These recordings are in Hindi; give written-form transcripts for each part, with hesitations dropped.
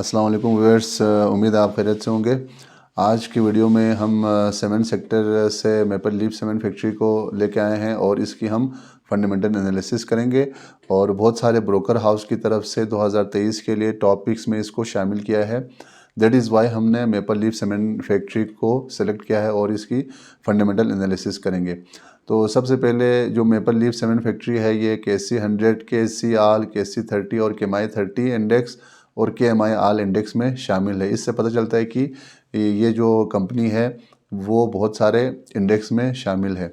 अस्सलाम वालेकुम व्यूअर्स, उम्मीद है आप खैरियत से होंगे। आज की वीडियो में हम सीमेंट सेक्टर से मेपल लीफ सीमेंट फैक्ट्री को लेके आए हैं और इसकी हम फंडामेंटल एनालिसिस करेंगे और बहुत सारे ब्रोकर हाउस की तरफ से 2023 के लिए टॉप पिक्स में इसको शामिल किया है। दैट इज़ वाई हमने मेपल लीफ सीमेंट फैक्ट्री को सिलेक्ट किया है और इसकी फंडामेंटल एनालिसिस करेंगे। तो सबसे पहले जो मेपल लीफ सीमेंट फैक्ट्री है ये KC 100, KC आल, KC 30 और KMI 30 इंडेक्स और KMI आल इंडेक्स में शामिल है। इससे पता चलता है कि ये जो कंपनी है वो बहुत सारे इंडेक्स में शामिल है।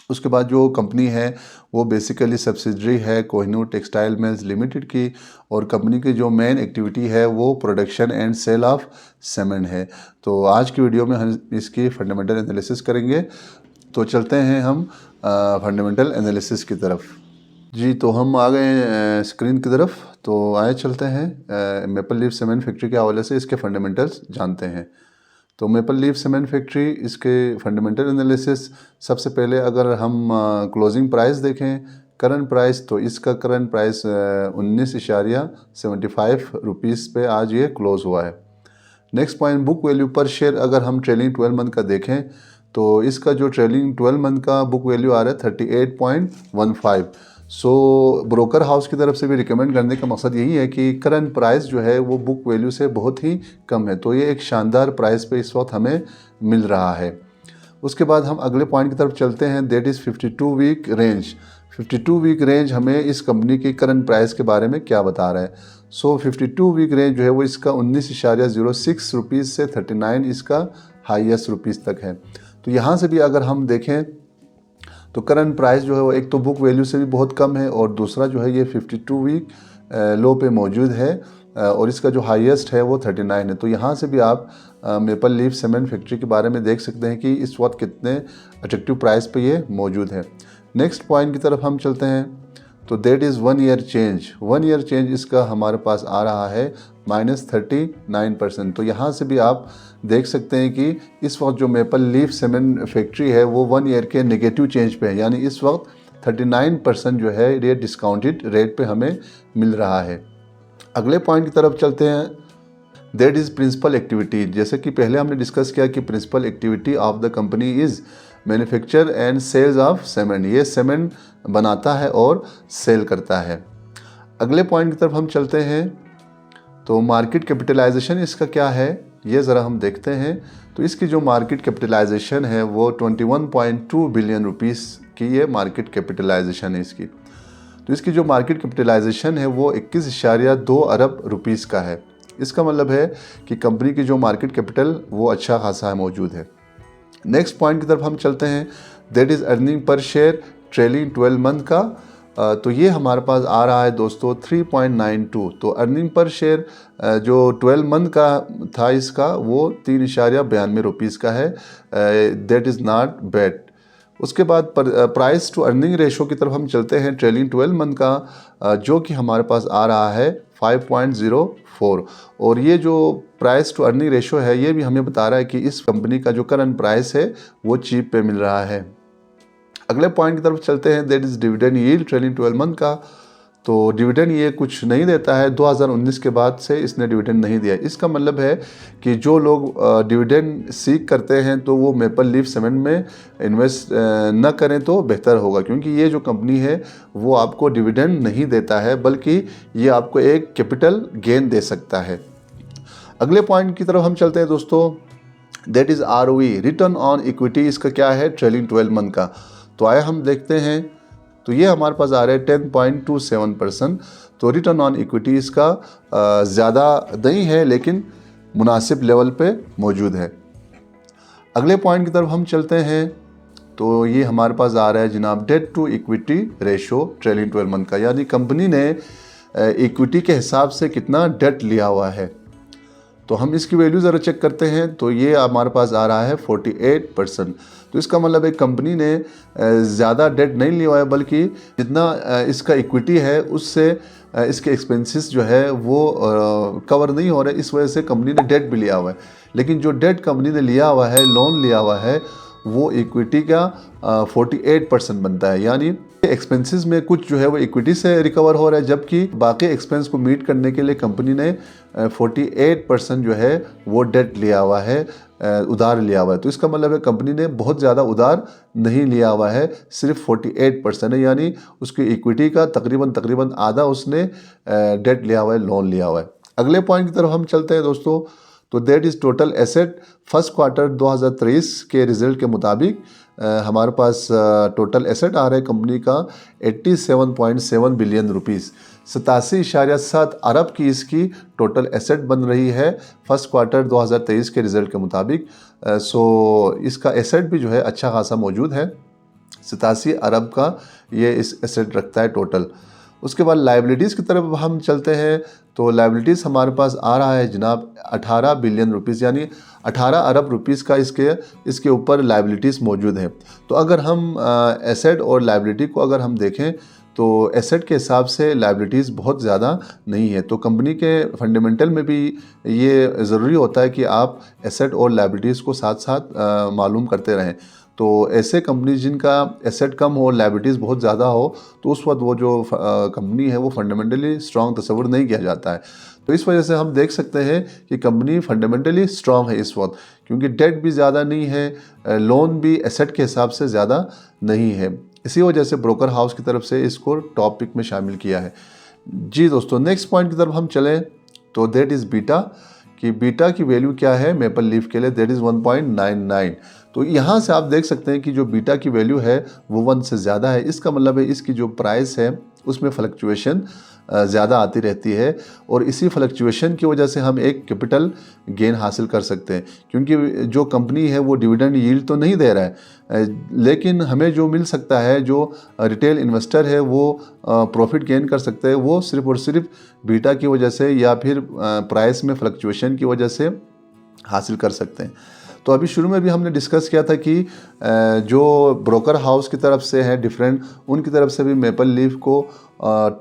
उसके बाद जो कंपनी है वो बेसिकली सब्सिडरी है कोहिनूर टेक्सटाइल मिल्स लिमिटेड की और कंपनी की जो मेन एक्टिविटी है वो production and sale of cement है। तो आज की वीडियो में हम इसकी फंडामेंटल एनालिसिस करेंगे। तो चलते हैं हम फंडामेंटल एनालिसिस की तरफ। जी, तो हम आ गए स्क्रीन की तरफ। तो आए चलते हैं मेपल लीफ सीमेंट फैक्ट्री के हवाले से इसके फंडामेंटल्स जानते हैं। तो मेपल लीफ सीमेंट फैक्ट्री इसके फंडामेंटल एनालिसिस, सबसे पहले अगर हम क्लोजिंग प्राइस देखें, करंट प्राइस, तो इसका करंट प्राइस 19.75 रुपीज़ पे आज ये क्लोज़ हुआ है। नेक्स्ट पॉइंट, बुक वैल्यू पर शेयर अगर हम ट्रेलिंग 12 मंथ का देखें तो इसका जो ट्रेलिंग 12 मंथ का बुक वैल्यू आ रहा है 38.15। सो ब्रोकर हाउस की तरफ से भी रिकमेंड करने का मकसद यही है कि करंट प्राइस जो है वो बुक वैल्यू से बहुत ही कम है। तो ये एक शानदार प्राइस पे इस वक्त हमें मिल रहा है। उसके बाद हम अगले पॉइंट की तरफ चलते हैं, that is 52 week range. 52 week range हमें इस कंपनी की करंट प्राइस के बारे में क्या बता रहा है। सो 52 वीक रेंज जो है वो इसका 19.06 रुपीज़ से 39 इसका हाईएस्ट रुपीज़ तक है। तो यहाँ से भी अगर हम देखें तो करंट प्राइस जो है वो एक तो बुक वैल्यू से भी बहुत कम है और दूसरा जो है ये 52 वीक लो पे मौजूद है और इसका जो हाईएस्ट है वो 39 है। तो यहाँ से भी आप मेपल लीफ सीमेंट फैक्ट्री के बारे में देख सकते हैं कि इस वक्त कितने अट्रैक्टिव प्राइस पे ये मौजूद है। नेक्स्ट पॉइंट की तरफ हम चलते हैं, तो that is 1 year change. 1 year change इसका हमारे पास आ रहा है -39%। तो यहाँ से भी आप देख सकते हैं कि इस वक्त जो मेपल लीफ सीमेंट फैक्ट्री है वो 1 ईयर के नेगेटिव चेंज पे है, यानी इस वक्त 39% जो है ये डिस्काउंटेड रेट पे हमें मिल रहा है। अगले पॉइंट की तरफ चलते हैं, दैट इज़ प्रिंसिपल एक्टिविटी। जैसे कि पहले हमने डिस्कस किया कि principal activity of the company is manufacture and sales of cement. ये सीमेंट बनाता है और सेल करता है। अगले पॉइंट की तरफ हम चलते हैं, तो मार्केट कैपिटलाइजेशन इसका क्या है ये ज़रा हम देखते हैं। तो इसकी जो मार्केट कैपिटलाइजेशन है वो 21.2 बिलियन रुपीस की ये मार्केट कैपिटलाइजेशन है इसकी। तो इसकी जो मार्केट कैपिटलाइजेशन है वो 21.2 अरब रुपीस का है। इसका मतलब है कि कंपनी की जो मार्केट कैपिटल वो अच्छा खासा है मौजूद है। नेक्स्ट पॉइंट की तरफ हम चलते हैं, that is earning per share trailing 12 month का। तो ये हमारे पास आ रहा है दोस्तों 3.92। तो अर्निंग पर शेयर जो 12 मंथ का था इसका वो 3.92 रुपीज़ का है। That is not bad. उसके बाद प्राइस टू अर्निंग रेशो की तरफ हम चलते हैं, ट्रेलिंग 12 मंथ का जो कि हमारे पास आ रहा है 5.04। और ये जो प्राइस टू अर्निंग रेशो है ये भी हमें बता रहा है कि इस कंपनी का जो करंट प्राइस है वो चीप पे मिल रहा है। अगले पॉइंट की तरफ चलते हैं, that is dividend yield trailing 12 month का। तो डिविडेंड ये कुछ नहीं देता है, 2019 के बाद से इसने डिविडेंड नहीं दिया। इसका मतलब है कि जो लोग डिविडेंड सीख करते हैं तो वो मेपल लीफ सीमेंट में इन्वेस्ट न करें तो बेहतर होगा, क्योंकि ये जो कंपनी है वो आपको डिविडेंड नहीं देता है बल्कि ये आपको एक कैपिटल गेन दे सकता है। अगले पॉइंट की तरफ हम चलते हैं दोस्तों, that is ROE return on equity. इसका क्या है ट्रेलिंग 12 मंथ का। तो आए हम देखते हैं, तो ये हमारे पास आ रहा है 10.27%। तो रिटर्न ऑन इक्विटी इसका ज़्यादा नहीं है लेकिन मुनासिब लेवल पे मौजूद है। अगले पॉइंट की तरफ हम चलते हैं, तो ये हमारे पास आ रहा है जनाब debt to equity ratio trailing 12 month का, यानी कंपनी ने इक्विटी के हिसाब से कितना डेट लिया हुआ है। तो हम इसकी वैल्यू ज़रा चेक करते हैं, तो ये हमारे पास आ रहा है 48%। तो इसका मतलब एक कंपनी ने ज़्यादा डेट नहीं लिया हुआ है बल्कि जितना इसका इक्विटी है उससे इसके एक्सपेंसेस जो है वो कवर नहीं हो रहे, इस वजह से कंपनी ने डेट भी लिया हुआ है। लेकिन जो डेट कंपनी ने लिया हुआ है, लोन लिया हुआ है, वो इक्विटी का 48% बनता है। यानी एक्सपेंसेस में कुछ जो है वो इक्विटी से रिकवर हो रहा है, जबकि बाकी एक्सपेंस को मीट करने के लिए कंपनी ने 48% जो है वो डेट लिया हुआ है, उधार लिया हुआ है। तो इसका मतलब है कंपनी ने बहुत ज़्यादा उधार नहीं लिया हुआ है, सिर्फ 48% है, यानी उसकी इक्विटी का तकरीबन आधा उसने डेट लिया हुआ है, लोन लिया हुआ है। अगले पॉइंट की तरफ हम चलते हैं दोस्तों। तो that is total asset first quarter 2023 के रिजल्ट के मुताबिक हमारे पास टोटल एसेट आ रहा है कंपनी का 87.7 बिलियन रुपीज़, 87.7 अरब की इसकी टोटल एसेट बन रही है फर्स्ट क्वार्टर 2023 के रिज़ल्ट के मुताबिक। सो इसका एसेट भी जो है अच्छा खासा मौजूद है, 87 अरब का ये इस एसेट रखता है टोटल। उसके बाद लाइबिलिटीज़ की तरफ हम चलते हैं। तो लाइबिलिटीज़ हमारे पास आ रहा है जनाब 18 बिलियन रुपीज़, यानी 18 अरब रुपीज़ का इसके ऊपर लाइबिलिटीज़ मौजूद है। तो अगर हम एसेट और लाइबिलिटी को अगर हम देखें तो एसेट के हिसाब से लाइबिलिटीज़ बहुत ज़्यादा नहीं है। तो कंपनी के फंडामेंटल में भी ये ज़रूरी होता है कि आप एसेट और लाइबिलिटीज़ को साथ साथ मालूम करते रहें। तो ऐसे कंपनी जिनका एसेट कम हो, लाइबिलिटीज़ बहुत ज़्यादा हो, तो उस वक्त वो जो कंपनी है वो फंडामेंटली स्ट्रॉन्ग तस्वुर नहीं किया जाता है। तो इस वजह से हम देख सकते हैं कि कंपनी फंडामेंटली स्ट्रॉन्ग है इस वक्त, क्योंकि डेट भी ज़्यादा नहीं है, लोन भी एसेट के हिसाब से ज़्यादा नहीं है। इसी वजह से ब्रोकर हाउस की तरफ से इसको टॉप पिक में शामिल किया है। जी दोस्तों, नेक्स्ट पॉइंट की तरफ हम चलें तो दैट इज़ बीटा, कि बीटा की वैल्यू क्या है मेपल लीफ के लिए, दैट इज़ 1.99। तो यहाँ से आप देख सकते हैं कि जो बीटा की वैल्यू है वो 1 से ज़्यादा है। इसका मतलब है इसकी जो प्राइस है उसमें फ्लक्चुएशन ज़्यादा आती रहती है, और इसी फ्लक्चुएशन की वजह से हम एक कैपिटल गेन हासिल कर सकते हैं। क्योंकि जो कंपनी है वो डिविडेंड यील्ड तो नहीं दे रहा है, लेकिन हमें जो मिल सकता है, जो रिटेल इन्वेस्टर है वो प्रॉफिट गेन कर सकते हैं, वो सिर्फ और सिर्फ बीटा की वजह से या फिर प्राइस में फ्लक्चुएशन की वजह से हासिल कर सकते हैं। तो अभी शुरू में भी हमने डिस्कस किया था कि जो ब्रोकर हाउस की तरफ से है डिफरेंट, उनकी तरफ से भी मेपल लीफ को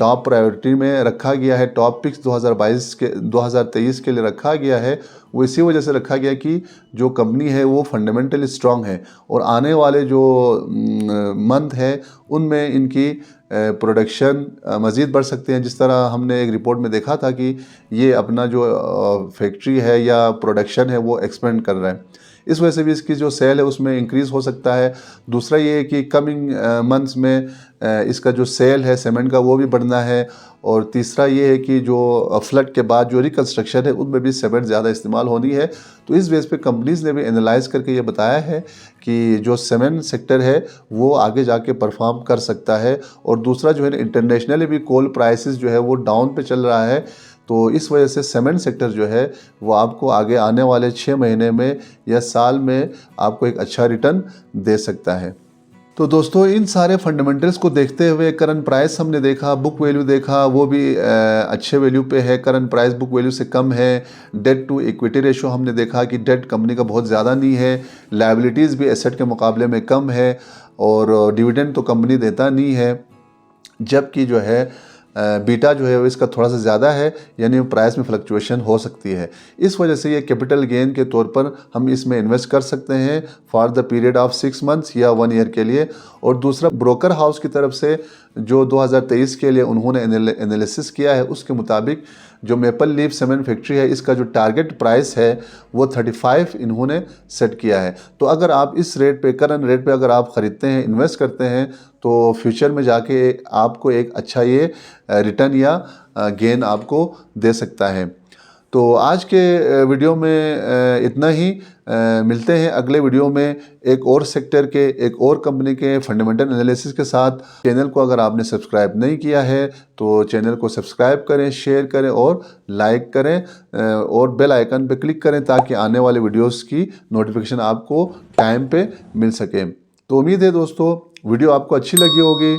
टॉप प्रायोरिटी में रखा गया है, टॉप पिक्स 2023 के लिए रखा गया है। वो इसी वजह से रखा गया कि जो कंपनी है वो फंडामेंटली स्ट्रॉन्ग है, और आने वाले जो मंथ है उनमें इनकी प्रोडक्शन मज़ीद बढ़ सकते हैं। जिस तरह हमने एक रिपोर्ट में देखा था कि ये अपना जो फैक्ट्री है या प्रोडक्शन है वो एक्सपेंड कर रहा है, इस वजह से भी इसकी जो सेल है उसमें इंक्रीज़ हो सकता है। दूसरा ये है कि कमिंग मंथ्स में इसका जो सेल है सीमेंट का वो भी बढ़ना है। और तीसरा ये है कि जो फ्लड के बाद जो रिकन्स्ट्रक्शन है उनमें भी सीमेंट ज़्यादा इस्तेमाल होनी है। तो इस बेस पे कंपनीज़ ने भी एनालाइज करके ये बताया है कि जो सीमेंट सेक्टर है वो आगे जाके परफॉर्म कर सकता है। और दूसरा जो है इंटरनेशनली भी कोल प्राइसेस जो है वो डाउन पे चल रहा है, तो इस वजह से सीमेंट सेक्टर जो है वो आपको आगे आने वाले 6 महीने में या साल में आपको एक अच्छा रिटर्न दे सकता है। तो दोस्तों, इन सारे फंडामेंटल्स को देखते हुए करंट प्राइस हमने देखा, बुक वैल्यू देखा, वो भी अच्छे वैल्यू पे है, करंट प्राइस बुक वैल्यू से कम है। डेट टू इक्विटी रेशो हमने देखा कि डेट कंपनी का बहुत ज़्यादा नहीं है, लायबिलिटीज़ भी एसेट के मुकाबले में कम है, और डिविडेंड तो कंपनी देता नहीं है। जबकि जो है बीटा जो है वो इसका थोड़ा सा ज़्यादा है, यानी प्राइस में फ्लक्चुएशन हो सकती है। इस वजह से ये कैपिटल गेन के तौर पर हम इसमें इन्वेस्ट कर सकते हैं for the period of 6 months या 1 ईयर के लिए। और दूसरा, ब्रोकर हाउस की तरफ से जो 2023 के लिए उन्होंने एनालिसिस किया है उसके मुताबिक जो मेपल लीफ सीमेंट फैक्ट्री है इसका जो टारगेट प्राइस है वो 35 इन्होंने सेट किया है। तो अगर आप इस रेट पे, करंट रेट पे अगर आप ख़रीदते हैं, इन्वेस्ट करते हैं, तो फ्यूचर में जाके आपको एक अच्छा ये रिटर्न या गेन आपको दे सकता है। तो आज के वीडियो में इतना ही। मिलते हैं अगले वीडियो में एक और सेक्टर के, एक और कंपनी के फंडामेंटल एनालिसिस के साथ। चैनल को अगर आपने सब्सक्राइब नहीं किया है तो चैनल को सब्सक्राइब करें, शेयर करें और लाइक करें, और बेल आइकन पे क्लिक करें ताकि आने वाले वीडियोस की नोटिफिकेशन आपको टाइम पे मिल सके। तो उम्मीद है दोस्तों वीडियो आपको अच्छी लगी होगी।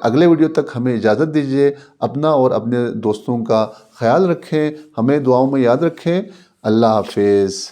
अगले वीडियो तक हमें इजाज़त दीजिए। अपना और अपने दोस्तों का ख्याल रखें, हमें दुआओं में याद रखें। अल्लाह हाफिज़।